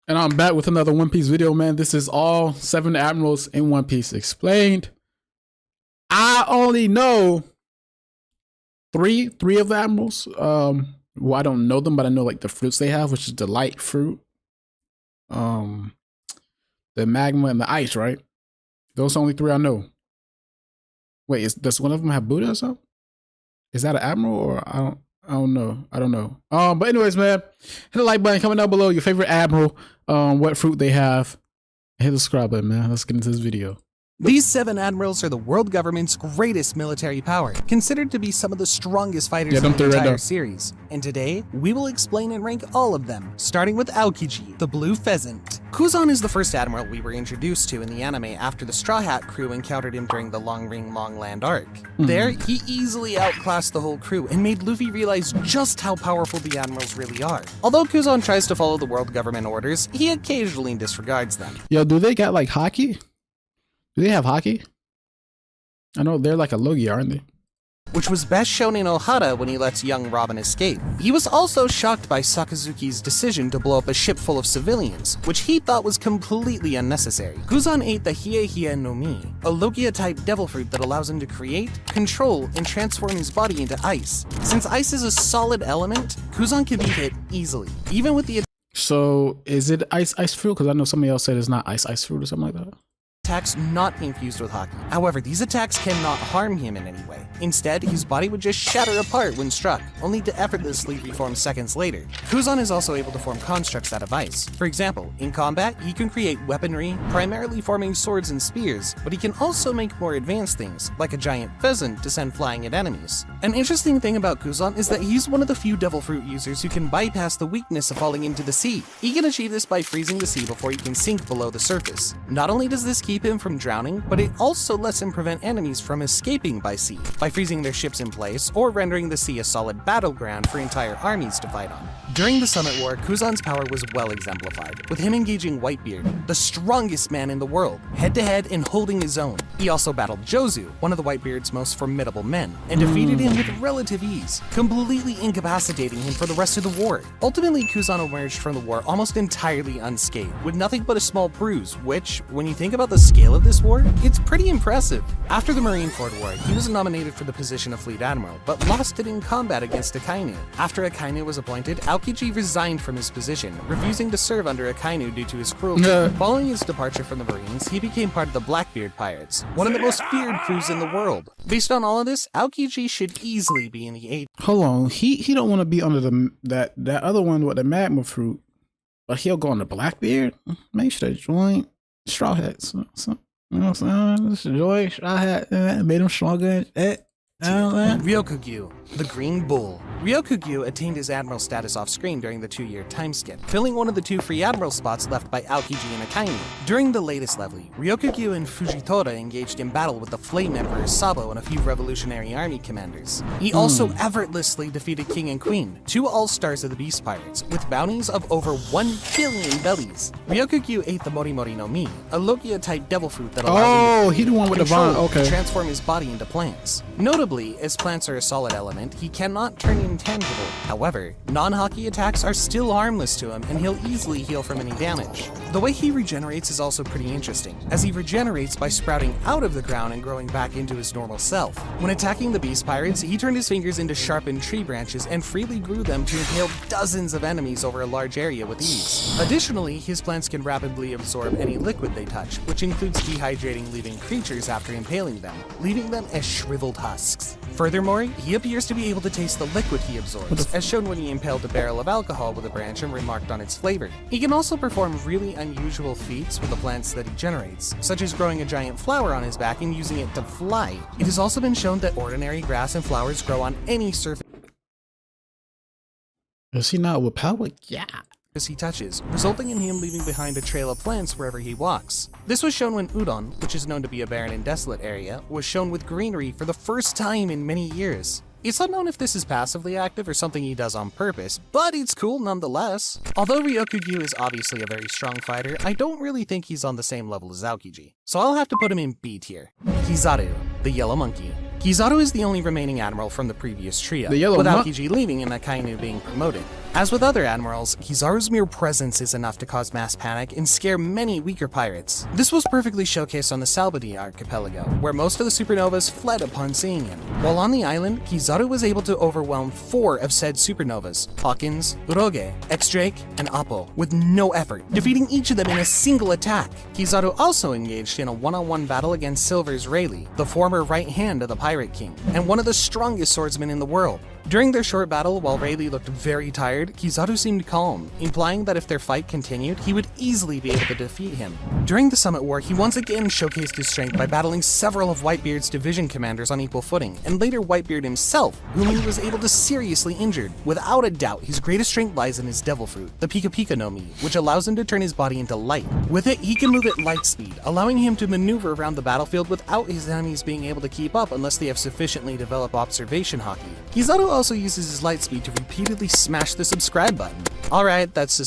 And I'm back with another One Piece video, man. This is all 7 Admirals in One Piece explained. I only know three of the Admirals. Well, I don't know them, but I know like the fruits they have, which is the light fruit, the magma, and the ice, right? Those are the only 3 I know. Wait, does one of them have Buddha or something? Is that an Admiral or I don't know. But anyways, man, hit the like button, comment down below your favorite Admiral, what fruit they have. Hit the subscribe button, man. Let's get into this video. These 7 admirals are the world government's greatest military power, considered to be some of the strongest fighters in the entire series. And today, we will explain and rank all of them, starting with Aokiji, the Blue Pheasant. Kuzan is the first admiral we were introduced to in the anime after the Straw Hat crew encountered him during the Long Ring Long Land arc. There, he easily outclassed the whole crew and made Luffy realize just how powerful the admirals really are. Although Kuzan tries to follow the world government orders, he occasionally disregards them. Yo, do they got like hockey? Do they have hockey? I know they're like a Logi, aren't they? Which was best shown in Ohara when he lets young Robin escape. He was also shocked by Sakazuki's decision to blow up a ship full of civilians, which he thought was completely unnecessary. Kuzan ate the Hiei no Mi, a Logia-type devil fruit that allows him to create, control, and transform his body into ice. Since ice is a solid element, Kuzan can be hit easily, even with the So is it ice fruit? Because I know somebody else said it's not ice fruit or something like that. attacks not infused with hockey. However, these attacks cannot harm him in any way. Instead, his body would just shatter apart when struck, only to effortlessly reform seconds later. Kuzan is also able to form constructs out of ice. For example, in combat, he can create weaponry, primarily forming swords and spears, but he can also make more advanced things, like a giant pheasant to send flying at enemies. An interesting thing about Kuzan is that he's one of the few devil fruit users who can bypass the weakness of falling into the sea. He can achieve this by freezing the sea before he can sink below the surface. Not only does this keep him from drowning, but it also lets him prevent enemies from escaping by sea, by freezing their ships in place or rendering the sea a solid battleground for entire armies to fight on. During the Summit War, Kuzan's power was well exemplified, with him engaging Whitebeard, the strongest man in the world, head-to-head and holding his own. He also battled Jozu, one of the Whitebeard's most formidable men, and defeated him with relative ease, completely incapacitating him for the rest of the war. Ultimately, Kuzan emerged from the war almost entirely unscathed, with nothing but a small bruise, which, when you think about the scale of this war, it's pretty impressive. After the Marineford War, he was nominated for the position of Fleet Admiral, but lost it in combat against Akainu. After Akainu was appointed, Aokiji resigned from his position, refusing to serve under Akainu due to his cruelty. Following his departure from the Marines, he became part of the Blackbeard Pirates, one of the most feared crews in the world. Based on all of this, Aokiji should easily be in the 8th. Hold on, he don't want to be under that other one with the magma fruit, but he'll go on the Blackbeard. Make sure that join Straw Hats. So, you know what I'm saying? Just join Straw Hat, made him stronger. Ryokugyu, the Green Bull. Ryokugyu attained his admiral status off-screen during the 2-year time skip, filling one of the 2 free admiral spots left by Aokiji and Akainu. During the latest level, Ryokugyu and Fujitora engaged in battle with the Flame Emperor Sabo and a few Revolutionary Army commanders. He also effortlessly defeated King and Queen, 2 all-stars of the Beast Pirates, with bounties of over 1 billion bellies. Ryokugyu ate the Morimori no Mi, a Logia-type devil fruit that allows him to transform his body into plants. Notably, as plants are a solid element, he cannot turn intangible. However, non-hockey attacks are still harmless to him, and he'll easily heal from any damage. The way he regenerates is also pretty interesting, as he regenerates by sprouting out of the ground and growing back into his normal self. When attacking the Beast Pirates, he turned his fingers into sharpened tree branches and freely grew them to impale dozens of enemies over a large area with ease. Additionally, his plants can rapidly absorb any liquid they touch, which includes dehydrating living creatures after impaling them, leaving them as shriveled husks. Furthermore, he appears to be able to taste the liquid he absorbs, as shown when he impaled a barrel of alcohol with a branch and remarked on its flavor. He can also perform really unusual feats with the plants that he generates, such as growing a giant flower on his back and using it to fly. It has also been shown that ordinary grass and flowers grow on any surface. Is he not with power? Yeah. He touches, resulting in him leaving behind a trail of plants wherever he walks. This was shown when Udon, which is known to be a barren and desolate area, was shown with greenery for the first time in many years. It's unknown if this is passively active or something he does on purpose, but it's cool nonetheless. Although Ryokugyu is obviously a very strong fighter, I don't really think he's on the same level as Aokiji, so I'll have to put him in B tier. Kizaru, the Yellow Monkey. Kizaru is the only remaining admiral from the previous trio, The yellow with monk- Aokiji leaving and Akainu being promoted. As with other admirals, Kizaru's mere presence is enough to cause mass panic and scare many weaker pirates. This was perfectly showcased on the Salbadi archipelago, where most of the supernovas fled upon seeing him. While on the island, Kizaru was able to overwhelm 4 of said supernovas, Hawkins, Uroge, X-Drake, and Appo, with no effort, defeating each of them in a single attack. Kizaru also engaged in a one-on-one battle against Silver's Rayleigh, the former right hand of the Pirate King, and one of the strongest swordsmen in the world. During their short battle, while Rayleigh looked very tired, Kizaru seemed calm, implying that if their fight continued, he would easily be able to defeat him. During the Summit War, he once again showcased his strength by battling several of Whitebeard's division commanders on equal footing, and later Whitebeard himself, whom he was able to seriously injure. Without a doubt, his greatest strength lies in his Devil Fruit, the Pika Pika no Mi, which allows him to turn his body into light. With it, he can move at light speed, allowing him to maneuver around the battlefield without his enemies being able to keep up unless they have sufficiently developed observation hockey. Kizaru also uses his light speed to repeatedly smash the subscribe button. Alright, it's a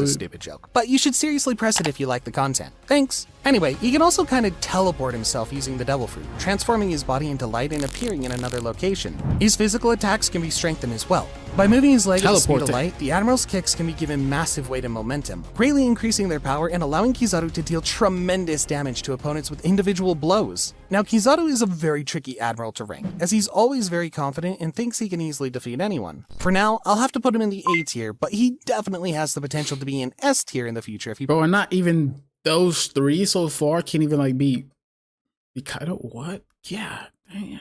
stupid joke. But you should seriously press it if you like the content. Thanks. Anyway, he can also kind of teleport himself using the Devil Fruit, transforming his body into light and appearing in another location. His physical attacks can be strengthened as well. By moving his leg at the speed of light, the Admiral's kicks can be given massive weight and momentum, greatly increasing their power and allowing Kizaru to deal tremendous damage to opponents with individual blows. Now, Kizaru is a very tricky Admiral to rank, as he's always very confident and thinks he can easily defeat anyone. For now, I'll have to put him in the A tier, but he definitely has the potential to be in S tier in the future if he— Bro, and not even those 3 so far can't even like be Kaido. What? Yeah, dang.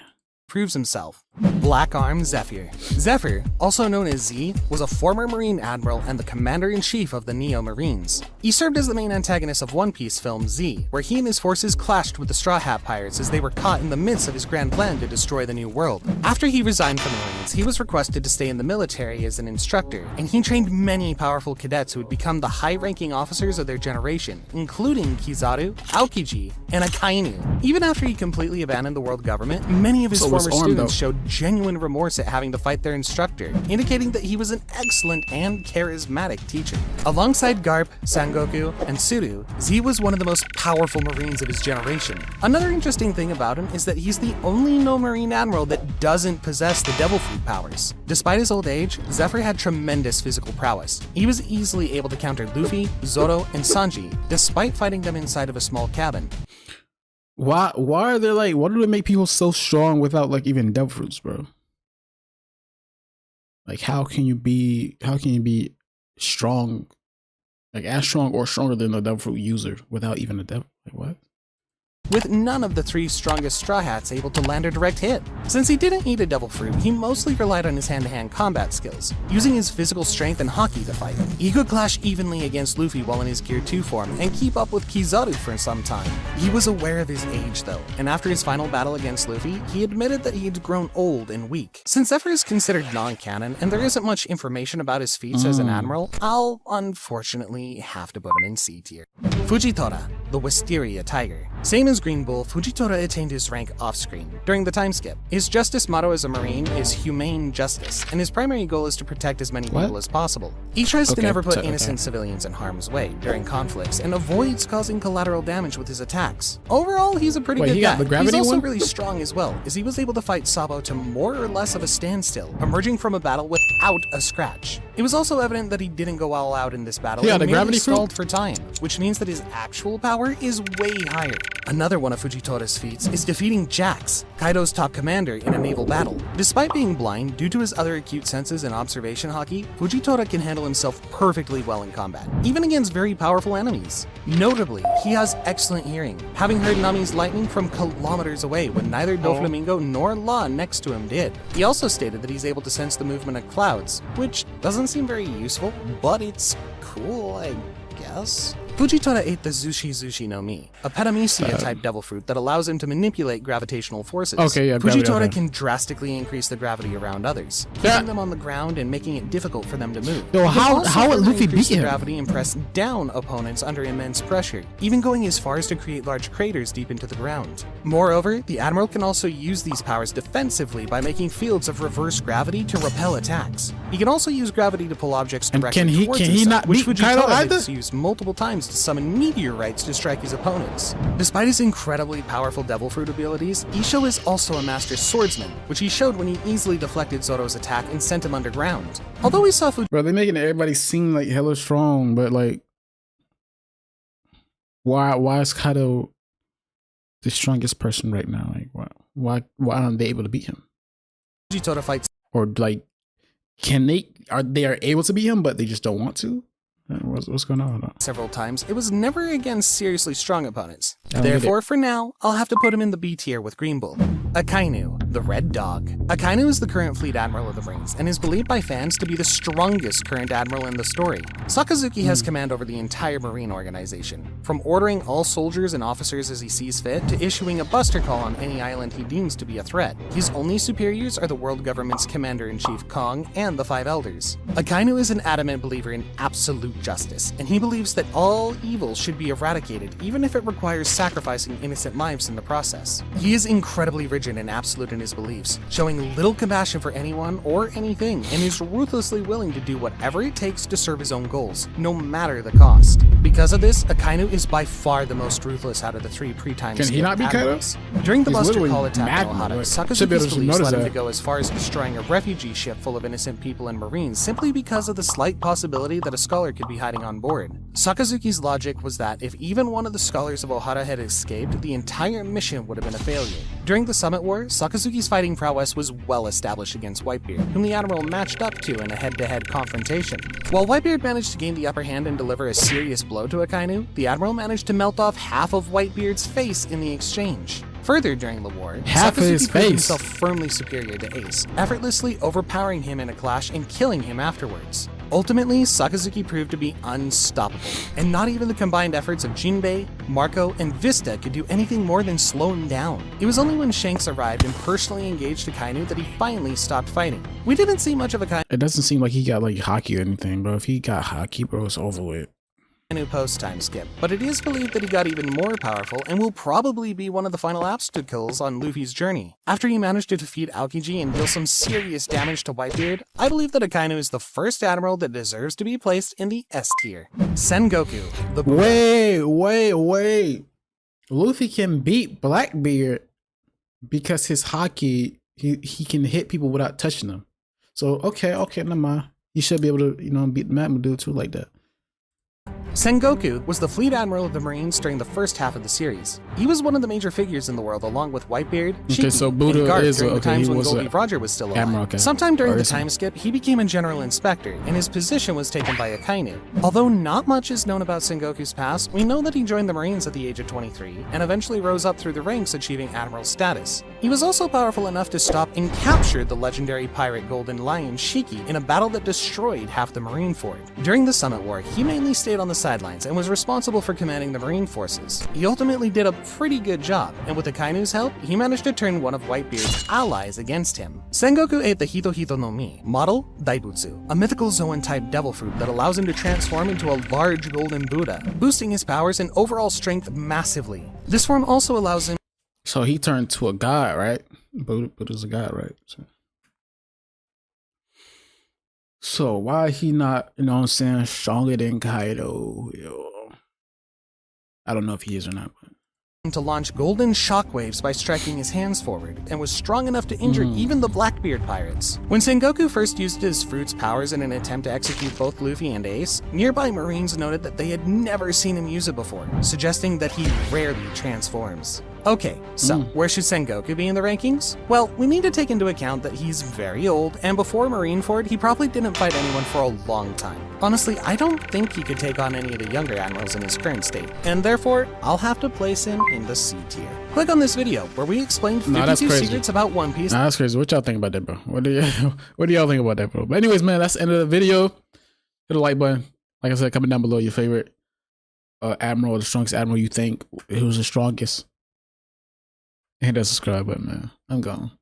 proves himself. Black Arm Zephyr. Zephyr, also known as Z, was a former Marine Admiral and the Commander-in-Chief of the Neo Marines. He served as the main antagonist of One Piece film Z, where he and his forces clashed with the Straw Hat Pirates as they were caught in the midst of his grand plan to destroy the New World. After he resigned from the Marines, he was requested to stay in the military as an instructor, and he trained many powerful cadets who would become the high-ranking officers of their generation, including Kizaru, Aokiji, and Akainu. Even after he completely abandoned the world government, many of his former students showed genuine remorse at having to fight their instructor, indicating that he was an excellent and charismatic teacher. Alongside Garp, Sangoku, and Suru, Z was one of the most powerful Marines of his generation. Another interesting thing about him is that he's the only no Marine Admiral that doesn't possess the Devil Fruit powers. Despite his old age, Zephyr had tremendous physical prowess. He was easily able to counter Luffy, Zoro, and Sanji, despite fighting them inside of a small cabin. Why are they like, why do they make people so strong without like even devil fruits, bro? Like how can you be strong, like as strong or stronger than a devil fruit user without even a devil? Like what? With none of the 3 strongest Straw Hats able to land a direct hit. Since he didn't eat a Devil Fruit, he mostly relied on his hand-to-hand combat skills, using his physical strength and haki to fight. He could clash evenly against Luffy while in his Gear 2 form, and keep up with Kizaru for some time. He was aware of his age though, and after his final battle against Luffy, he admitted that he had grown old and weak. Since Zephyr is considered non-canon, and there isn't much information about his feats as an admiral, I'll unfortunately have to put him in C tier. Fujitora, the Wisteria Tiger. Same as Green Bull, Fujitora attained his rank off-screen, during the time skip. His justice motto as a Marine is humane justice, and his primary goal is to protect as many people as possible. He tries to never put innocent civilians in harm's way during conflicts, and avoids causing collateral damage with his attacks. Overall, he's a pretty good guy. He's also really strong as well, as he was able to fight Sabo to more or less of a standstill, emerging from a battle without a scratch. It was also evident that he didn't go all out in this battle, and merely stalled for time, which means that his actual power is way higher. Another one of Fujitora's feats is defeating Jax, Kaido's top commander, in a naval battle. Despite being blind, due to his other acute senses and observation haki, Fujitora can handle himself perfectly well in combat, even against very powerful enemies. Notably, he has excellent hearing, having heard Nami's lightning from kilometers away when neither Doflamingo nor Law next to him did. He also stated that he's able to sense the movement of clouds, which doesn't seem very useful, but it's cool, I guess. Fujitora ate the Zushi no Mi, a Petamecia-type devil fruit that allows him to manipulate gravitational forces. Fujitora can drastically increase the gravity around others, keeping them on the ground and making it difficult for them to move. Yo, how would Luffy beat him? Gravity and press down opponents under immense pressure, even going as far as to create large craters deep into the ground. Moreover, the Admiral can also use these powers defensively by making fields of reverse gravity to repel attacks. He can also use gravity to pull objects directly towards himself, which Fujitora has used multiple times to summon meteorites to strike his opponents. Despite his incredibly powerful Devil Fruit abilities, Isho is also a master swordsman, which he showed when he easily deflected Zoro's attack and sent him underground. Although we saw Bro, they're making everybody seem like hella strong, but like, why is Kaido the strongest person right now? Like, why aren't they able to beat him? Fujitora fights, or like, are they able to beat him, but they just don't want to? What's going on? Several times, it was never against seriously strong opponents. Therefore, for now, I'll have to put him in the B tier with Green Bull. Akainu, the Red Dog. Akainu is the current Fleet Admiral of the Marines and is believed by fans to be the strongest current admiral in the story. Sakazuki has command over the entire Marine organization, from ordering all soldiers and officers as he sees fit to issuing a buster call on any island he deems to be a threat. His only superiors are the world government's Commander-in-Chief Kong and the Five Elders. Akainu is an adamant believer in absolute justice, and he believes that all evil should be eradicated even if it requires sacrificing innocent lives in the process. He is incredibly rigid and absolute in his beliefs, showing little compassion for anyone or anything, and is ruthlessly willing to do whatever it takes to serve his own goals, no matter the cost. Because of this, Akainu is by far the most ruthless out of the three pre-time Can he not be Kaido? During the Buster Call attack mad, on Ohara, Sakazuki's beliefs led him to go as far as destroying a refugee ship full of innocent people and Marines simply because of the slight possibility that a scholar could be hiding on board. Sakazuki's logic was that if even one of the scholars of Ohara had escaped, the entire mission would have been a failure. During the Summit War, Sakazuki's fighting prowess was well established against Whitebeard, whom the Admiral matched up to in a head-to-head confrontation. While Whitebeard managed to gain the upper hand and deliver a serious blow to Akainu, the Admiral managed to melt off half of Whitebeard's face in the exchange. Further during the war, Sakazuki proved himself firmly superior to Ace, effortlessly overpowering him in a clash and killing him afterwards. Ultimately, Sakazuki proved to be unstoppable, and not even the combined efforts of Jinbei, Marco, and Vista could do anything more than slow him down. It was only when Shanks arrived and personally engaged Akainu that he finally stopped fighting. We didn't see much of Akainu. It doesn't seem like he got like hockey or anything, bro. If he got hockey, bro, it's over with. Post-time skip, but it is believed that he got even more powerful and will probably be one of the final obstacles on Luffy's journey. After he managed to defeat Aokiji and deal some serious damage to Whitebeard, I believe that Akainu is the first admiral that deserves to be placed in the S tier. Sengoku, the Wait. Luffy can beat Blackbeard because his hockey, he can hit people without touching them. So okay, never mind. You should be able to, beat the Magma dude too like that. Sengoku was the Fleet Admiral of the Marines during the first half of the series. He was one of the major figures in the world along with Whitebeard, Shiki, and Garth during the times when Goldie Roger was still alive. Sometime during the time skip, he became a General Inspector, and his position was taken by Akainu. Although not much is known about Sengoku's past, we know that he joined the Marines at the age of 23, and eventually rose up through the ranks, achieving Admiral status. He was also powerful enough to stop and capture the legendary pirate Golden Lion Shiki in a battle that destroyed half the Marine fort. During the Summit War, he mainly stayed on the sidelines and was responsible for commanding the Marine forces. He ultimately did a pretty good job, and with Akainu's help, he managed to turn one of Whitebeard's allies against him. Sengoku ate the Hito Hito no Mi, model Daibutsu, a mythical Zoan-type devil fruit that allows him to transform into a large golden Buddha, boosting his powers and overall strength massively. This form also allows him. So he turned to a god, right? Buddha's a god, right? So why he not, stronger than Kaido? I don't know if he is or not. To launch golden shockwaves by striking his hands forward, and was strong enough to injure even the Blackbeard pirates. When Sengoku first used his fruit's powers in an attempt to execute both Luffy and Ace, nearby Marines noted that they had never seen him use it before, suggesting that he rarely transforms. Okay, so where should Sengoku be in the rankings? Well, we need to take into account that he's very old, and before Marineford, he probably didn't fight anyone for a long time. Honestly, I don't think he could take on any of the younger admirals in his current state, and therefore, I'll have to place him in the C tier. Click on this video, where we explained 52 secrets about One Piece. Nah, that's crazy. What y'all think about that, bro? What do y'all think about that, bro? But anyways, man, that's the end of the video. Hit the like button. Like I said, comment down below your favorite admiral, the strongest admiral you think, who's the strongest. And hit that subscribe button, man. I'm gone.